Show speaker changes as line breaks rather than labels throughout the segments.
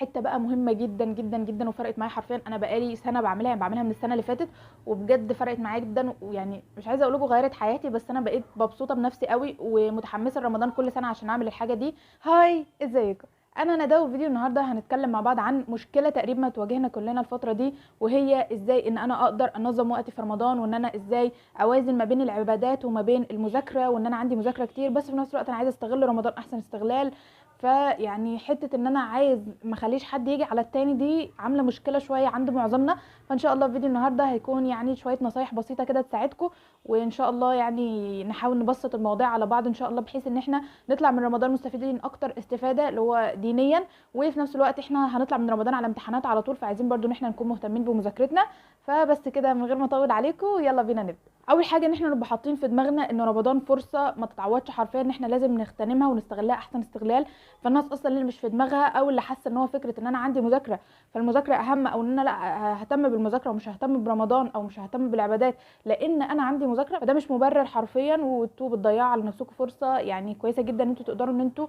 حته بقى مهمه جدا جدا جدا وفرقت معايا حرفيا. انا بقالي سنه بعملها، يعني بعملها من السنه اللي فاتت، وبجد فرقت معايا جدا. ويعني مش عايزه اقول لكم غيرت حياتي، بس انا بقيت مبسوطه بنفسي قوي ومتحمسه لرمضان كل سنه عشان اعمل الحاجه دي. هاي، ازيكم؟ انا ندى، وفيديو النهارده هنتكلم مع بعض عن مشكله تقريبا تواجهنا كلنا الفتره دي، وهي ازاي ان انا اقدر انظم وقتي في رمضان، وان انا ازاي اوازن ما بين العبادات وما بين المذاكره، وان انا عندي مذاكره كتير بس في نفس الوقت انا عايزه استغل رمضان احسن استغلال. فيعني حته ان انا عايز ما اخليش حد يجي على التاني دي عامله مشكله شويه عند معظمنا. فان شاء الله فيديو النهارده هيكون يعني شويه نصايح بسيطه كده تساعدكم، وان شاء الله يعني نحاول نبسط المواضيع على بعض ان شاء الله، بحيث ان احنا نطلع من رمضان مستفيدين اكتر استفاده اللي هو دينيا، وفي نفس الوقت احنا هنطلع من رمضان على امتحانات على طول، فعايزين برضو ان احنا نكون مهتمين بمذاكرتنا. فبس كده من غير ما اطول عليكم، يلا بينا نبدا. اول حاجه ان احنا نبقى حاطين في دماغنا ان رمضان فرصه ما تتعوضش حرفيا، ان احنا لازم نغتنمها ونستغلها احسن استغلال. فالناس اصلا اللي مش في دماغها او اللي حاسه ان هو فكره ان انا عندي مذاكره فالمذاكره اهم، او ان انا لا ههتم بالمذاكره ومش ههتم برمضان او مش ههتم بالعبادات لان انا عندي مذاكره، فده مش مبرر حرفيا، وانتوا بتضيعوا على نفسكم فرصه يعني كويسه جدا ان انتوا تقدروا ان انتوا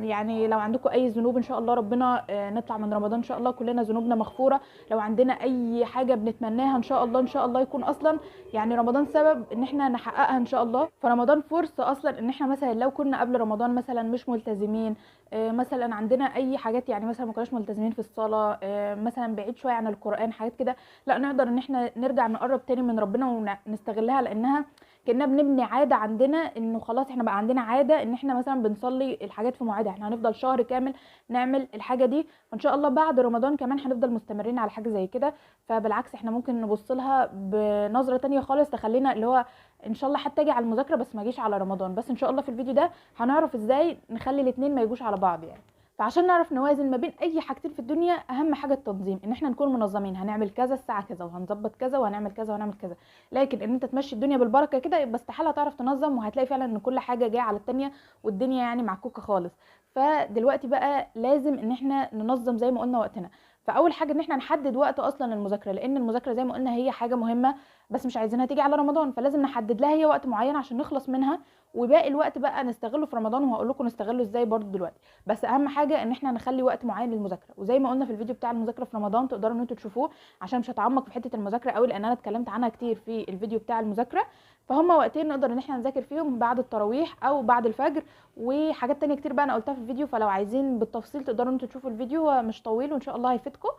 يعني لو عندكم اي ذنوب ان شاء الله ربنا نطلع من رمضان ان شاء الله كلنا ذنوبنا مغفوره. لو عندنا اي حاجه بنتمناها ان شاء الله ان شاء الله يكون اصلا يعني رمضان سبب ان احنا نحققها ان شاء الله. فرمضان فرصه اصلا ان احنا مثلا لو كنا قبل رمضان مثلا مش ملتزمين، مثلا عندنا اي حاجات، يعني مثلا ما كناش ملتزمين في الصلاه، مثلا بعيد شويه عن القران حاجات كده، لا نقدر ان احنا نرجع نقرب تاني من ربنا ونستغلها، لانها كنا بنبني عاده عندنا انه خلاص احنا بقى عندنا عاده ان احنا مثلا بنصلي الحاجات في مواعيدها، احنا هنفضل شهر كامل نعمل الحاجه دي، وان شاء الله بعد رمضان كمان هنفضل مستمرين على حاجه زي كده. فبالعكس احنا ممكن نبص لها بنظره تانية خالص تخلينا اللي هو ان شاء الله حتى اجي على المذاكره بس ما اجيش على رمضان. بس ان شاء الله في الفيديو ده هنعرف ازاي نخلي الاتنين ما يجوش على بعض يعني. فعشان نعرف نوازن ما بين اي حاجتين في الدنيا، اهم حاجه التنظيم، ان احنا نكون منظمين، هنعمل كذا الساعه كذا وهنظبط كذا وهنعمل كذا وهنعمل كذا. لكن ان انت تمشي الدنيا بالبركه كده يبقى استحاله تعرف تنظم، وهتلاقي فعلا ان كل حاجه جايه على التانية والدنيا يعني معكوكه خالص. فدلوقتي بقى لازم ان احنا ننظم زي ما قلنا وقتنا. فاول حاجه ان احنا نحدد وقت اصلا المذاكره، لان المذاكره زي ما قلنا هي حاجه مهمه بس مش عايزينها تيجي على رمضان، فلازم نحدد لها هي وقت معين عشان نخلص منها، وباقي الوقت بقى نستغله في رمضان، وهقول لكم نستغله ازاي برضو دلوقتي. بس اهم حاجه ان احنا نخلي وقت معين للمذاكره، وزي ما قلنا في الفيديو بتاع المذاكره في رمضان تقدروا ان انتوا تشوفوه، عشان مش هتعمق في حته المذاكره قوي لان انا اتكلمت عنها كتير في الفيديو بتاع المذاكره. فهم وقتين نقدر ان احنا نذاكر فيهم، بعد التراويح او بعد الفجر، وحاجات تانية كتير بقى انا قلتها في الفيديو، فلو عايزين بالتفصيل تقدروا انتوا تشوفوا الفيديو، هو مش طويل وان شاء الله هيفيدكم.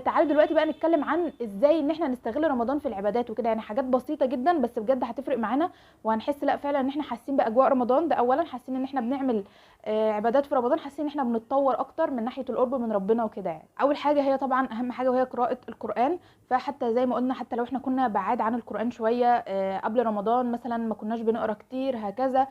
تعالوا دلوقتي بقى نتكلم عن ازاي ان احنا نستغل رمضان في العبادات وكده، يعني حاجات بسيطه جدا بس بجد هتفرق معانا، وهنحس لا فعلا ان احنا حاسين باجواء رمضان. ده اولا حاسين ان احنا بنعمل عبادات في رمضان، حاسين ان احنا بنتطور اكتر من ناحيه القرب من ربنا وكده يعني. اول حاجه هي طبعا اهم حاجه وهي قراءه القران. فحتى زي ما قلنا حتى لو احنا كنا بعاد عن القران شويه قبل رمضان مثلا ما كناش بنقرا كتير هكذا،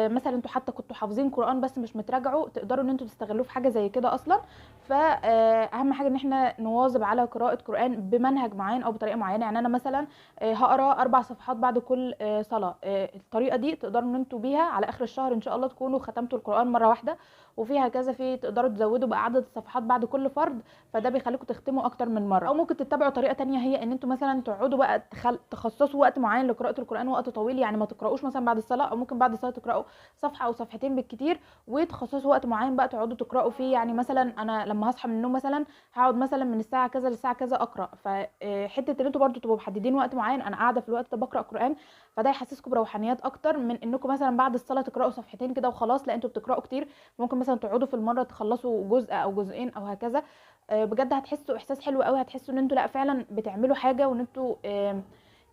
مثلا انتوا حتى كنتوا حافظين قران بس مش متراجعوا، تقدروا ان انتوا تستغلوه في حاجه زي كده اصلا. فاهم حاجه ان احنا نواظب على قراءه قران بمنهج معين او بطريقه معينه. يعني انا مثلا هقرا 4 صفحات بعد كل صلاه، الطريقه دي تقدروا ان انتوا بيها على اخر الشهر ان شاء الله تكونوا ختمتوا القران مره واحده. وفيها كذا في تقدروا تزودوا بقى عدد الصفحات بعد كل فرض، فده بيخليكم تختموا اكتر من مره. او ممكن تتبعوا طريقه تانية، هي ان انتوا مثلا تقعدوا بقى تخصصوا وقت معين لقراءه القران، وقت طويل، يعني ما تقراوش مثلا بعد الصلاه، او ممكن بعد الصلاه تقراوا صفحه او صفحتين بالكتير، وتخصصوا وقت معين بقى تقعدوا تقراوا فيه. يعني مثلا انا لما هصحى من النوم مثلا هقعد مثلا من الساعه كذا للساعه كذا اقرا، فحته ان انتوا برضو تبقوا محددين وقت معين انا قاعده في الوقت ده بقرا قران، فده يحسسكم بروحانيات اكتر من انكم مثلا بعد الصلاه تقراوا صفحتين كده وخلاص. لا انتوا بتقراوا كتير، ممكن مثلا تقعدوا في المره تخلصوا جزء او جزئين او هكذا. بجد هتحسوا احساس حلو قوي، هتحسوا ان انتوا لا فعلا بتعملوا حاجه، وان انتوا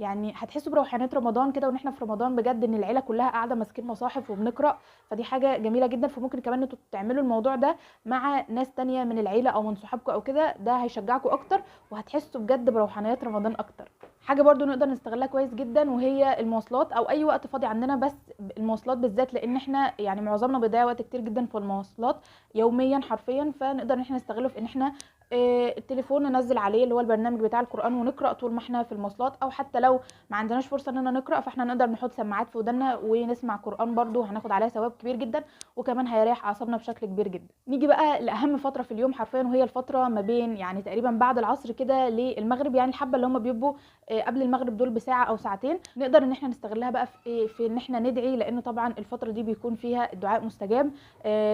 يعني هتحسوا بروحانيات رمضان كده، وان احنا في رمضان بجد ان العيله كلها قاعده ماسكين مصاحف وبنقرا، فدي حاجه جميله جدا. فممكن كمان انتوا تعملوا الموضوع ده مع ناس تانية من العيله او من صحابكم او كده، ده هيشجعكم اكتر وهتحسوا بجد بروحانيات رمضان اكتر. حاجه برضو نقدر نستغلها كويس جدا وهي المواصلات او اي وقت فاضي عندنا، بس المواصلات بالذات لان احنا يعني معظمنا بيضيع وقت كتير جدا في المواصلات يوميا حرفيا. فنقدر ان احنا نستغله في ان احنا التليفون ننزل عليه اللي هو البرنامج بتاع القرآن ونقرأ طول ما احنا في المواصلات، او حتى لو ما عندناش فرصة اننا نقرأ فاحنا نقدر نحط سماعات في ودنا ونسمع قرآن، برضو هناخد عليها ثواب كبير جدا، وكمان هيريح اعصابنا بشكل كبير جدا. نيجي بقى لاهم فترة في اليوم حرفيا، وهي الفترة ما بين يعني تقريبا بعد العصر كده للمغرب، يعني الحبة اللي هم بيبقوا قبل المغرب دول بساعه او ساعتين، نقدر ان احنا نستغلها بقى في ايه، في ان احنا ندعي، لان طبعا الفتره دي بيكون فيها الدعاء مستجاب.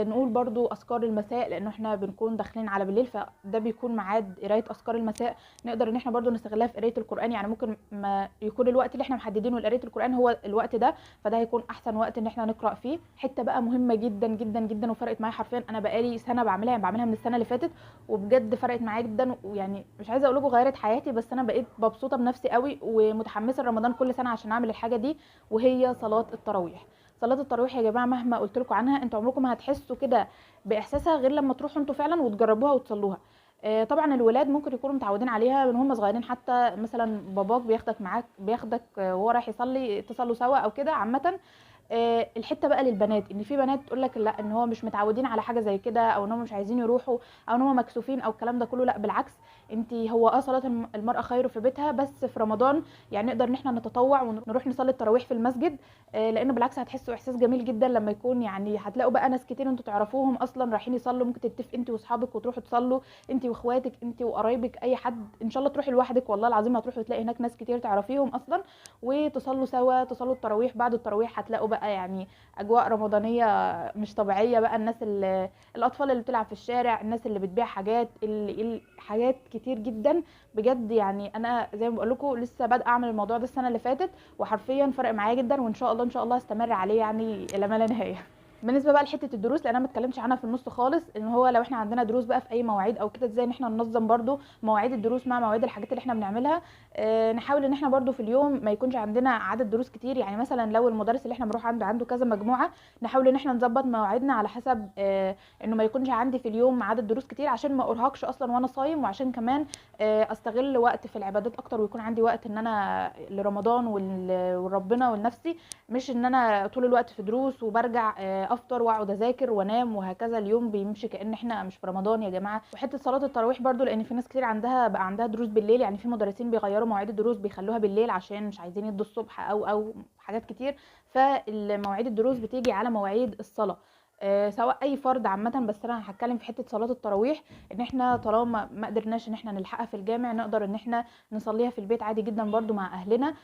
نقول برضو اذكار المساء، لانه احنا بنكون داخلين على بالليل، فده بيكون ميعاد قرايه اذكار المساء. نقدر ان احنا برضو نستغلها في قرايه القران، يعني ممكن ما يكون الوقت اللي احنا محددينه لقرايه القران هو الوقت ده، فده هيكون احسن وقت ان احنا نقرا فيه. حته بقى مهمه جدا جدا جدا وفرقت معايا حرفيا، انا بقالي سنه بعملها، يعني بعملها من السنه اللي فاتت، وبجد فرقت معايا جدا، ويعني مش عايزه اقول لكم غيرت حياتي، بس انا بقيت مبسوطه بنفسي قوي ومتحمسه لرمضان كل سنه عشان اعمل الحاجه دي، وهي صلاه التراويح. صلاه التراويح يا جماعه مهما قلت لكم عنها انتوا عمركم ما هتحسوا كده باحساسها غير لما تروحوا انتوا فعلا وتجربوها وتصلوها. طبعا الولاد ممكن يكونوا متعودين عليها من هم صغيرين، حتى مثلا باباك بياخدك معاك، بياخدك وهو رايح يصلي تصلوا سوا او كده عامه. الحته بقى للبنات، ان في بنات تقول لك لا، ان هو مش متعودين على حاجه زي كده، او ان هم مش عايزين يروحوا، او ان هم مكسوفين او الكلام ده كله. لا بالعكس، انت هو صلاه المراه خير في بيتها، بس في رمضان يعني نقدر ان احنا نتطوع ونروح نصلي التراويح في المسجد. لان بالعكس هتحسوا احساس جميل جدا لما يكون، يعني هتلاقوا بقى ناس كتير انتوا تعرفوهم اصلا رايحين يصلوا، ممكن تتفق انت واصحابك وتروحوا تصلوا، انت واخواتك، انت وقرايبك، اي حد، ان شاء الله تروحي لوحدك والله العظيم هتروحي وتلاقي هناك ناس كتير تعرفيهم اصلا، وتصلوا سوا، تصلوا التراويح. بعد التراويح هتلاقوا بقى يعني اجواء رمضانيه مش طبيعيه بقى، الناس اللي الاطفال اللي بتلعب في الشارع، الناس اللي بتبيع حاجات، حاجات كتير جدا بجد. يعني انا زي ما بقول لكم لسه بادئه اعمل الموضوع ده السنه اللي فاتت، وحرفيا فرق معايا جدا، وان شاء الله ان شاء الله استمر عليه يعني الى ما لا نهايه. بالنسبه بقى لحته الدروس، لان انا ما اتكلمتش عنها في النص خالص، ان هو لو احنا عندنا دروس بقى في اي مواعيد او كده، ازاي ان احنا ننظم برده مواعيد الدروس مع مواعيد الحاجات اللي احنا بنعملها. نحاول ان احنا برده في اليوم ما يكونش عندنا عدد دروس كتير، يعني مثلا لو المدرس اللي احنا بنروح عنده كذا مجموعه، نحاول ان احنا نظبط مواعيدنا على حسب انه ما يكونش عندي في اليوم عدد دروس كتير، عشان ما ارهقش اصلا وانا صايم، وعشان كمان استغل وقت في العبادات اكتر، ويكون عندي وقت ان انا لرمضان وربنا ولنفسي، مش ان انا طول الوقت في دروس وبرجع افطر واقعد اذاكر وانام، وهكذا اليوم بيمشي كأن احنا مش في رمضان يا جماعه. وحته صلاه التراويح برضو، لان في ناس كتير بقى عندها دروس بالليل، يعني في مدرسين بيغيروا مواعيد الدروس بيخلوها بالليل عشان مش عايزين يدوا الصبح او حاجات كتير، فالمواعيد الدروس بتيجي على مواعيد الصلاه. سواء اي فرد عامه، بس انا هتكلم في حته صلاه التراويح، ان احنا طالما ما قدرناش ان احنا نلحقها في الجامع، نقدر ان احنا نصليها في البيت عادي جدا برضو مع اهلنا،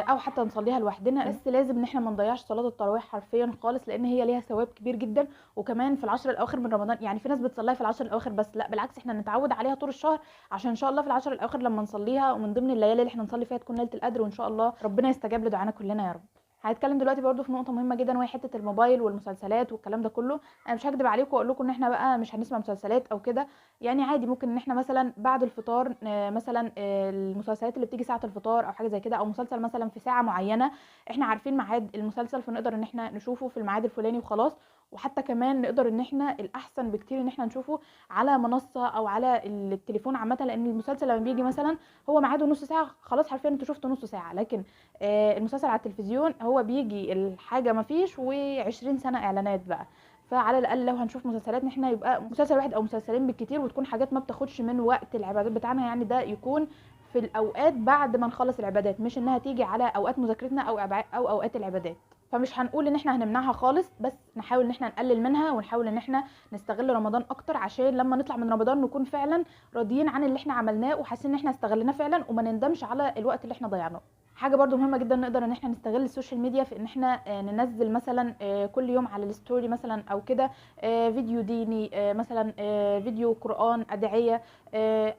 او حتى نصليها لوحدنا. بس لازم ان احنا ما نضيعش صلاه التراويح حرفيا خالص، لان هي ليها ثواب كبير جدا، وكمان في العشر الاواخر من رمضان. يعني في ناس بتصليها في العشر الاواخر بس، لا بالعكس احنا نتعود عليها طول الشهر، عشان ان شاء الله في العشر الاواخر لما نصليها، ومن ضمن الليالي اللي احنا نصلي فيها تكون ليله القدر، وان شاء الله ربنا يستجاب لدعانا كلنا يا رب. هنتكلم دلوقتي برضو في نقطه مهمه جدا، وهي حته الموبايل والمسلسلات والكلام ده كله. انا مش هكدب عليكم واقول لكم ان احنا بقى مش هنسمع مسلسلات او كده، يعني عادي ممكن ان احنا مثلا بعد الفطار مثلا المسلسلات اللي بتيجي ساعه الفطار او حاجه زي كده، او مسلسل مثلا في ساعه معينه احنا عارفين ميعاد المسلسل، فنقدر ان احنا نشوفه في الميعاد الفلاني وخلاص. وحتى كمان نقدر ان احنا الاحسن بكتير ان احنا نشوفه على منصه او على التليفون عامه، لان المسلسل لما بيجي مثلا هو ميعاده نص ساعه، خلاص حرفيا انتوا شفتوا نص ساعه، لكن المسلسل على التلفزيون هو بيجي الحاجه ما فيش و20 سنه اعلانات بقى. فعلى الاقل لو هنشوف مسلسلات، احنا يبقى مسلسل واحد او مسلسلين بالكتير، وتكون حاجات ما بتاخدش من وقت العبادات بتاعنا، يعني ده يكون في الاوقات بعد ما نخلص العبادات، مش انها تيجي على اوقات مذاكرتنا او اوقات العبادات. فمش هنقول ان احنا هنمنعها خالص، بس نحاول ان احنا نقلل منها، ونحاول ان احنا نستغل رمضان اكتر، عشان لما نطلع من رمضان نكون فعلا راضيين عن اللي احنا عملناه، وحاسين ان احنا استغلناه فعلا، وما نندمش على الوقت اللي احنا ضيعناه. حاجه برضو مهمه جدا، نقدر ان احنا نستغل السوشيال ميديا في ان احنا ننزل مثلا كل يوم على الستوري مثلا او كده فيديو ديني، مثلا فيديو قرآن، ادعية،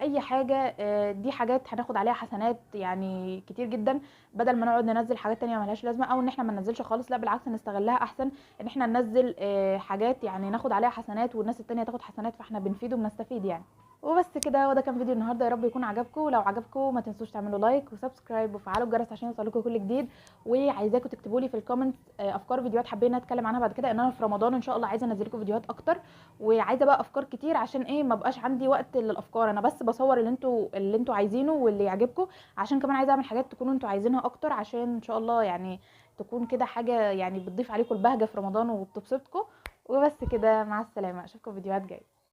اي حاجة. دي حاجات هناخد عليها حسنات يعني كتير جدا، بدل ما نقعد ننزل حاجات تانية ملهاش لازمة، او ان احنا ما ننزلش خالص. لا بالعكس، نستغلها احسن ان احنا ننزل حاجات يعني ناخد عليها حسنات، والناس التانية تاخد حسنات، فاحنا بنفيد وبنستفيد يعني. وبس كده، وده كان فيديو النهارده، يا رب يكون عجبكم. لو عجبكم ما تنسوش تعملوا لايك وسبسكرايب وفعلوا الجرس عشان يوصلكم كل جديد. وعايزاكم تكتبوا لي في الكومنت افكار فيديوهات حابين اتكلم عنها بعد كده، ان انا في رمضان ان شاء الله عايزه انزل لكم فيديوهات اكتر، وعايزه بقى افكار كتير، عشان ايه ما بقاش عندي وقت للافكار، انا بس بصور اللي انتوا عايزينه واللي يعجبكم، عشان كمان عايزه اعمل حاجات تكونوا انتوا عايزينها اكتر، عشان ان شاء الله يعني تكون كده حاجه يعني بتضيف عليكم البهجه في رمضان وبتبسطكم. وبس كده، مع السلامه، اشوفكم في فيديوهات جايه.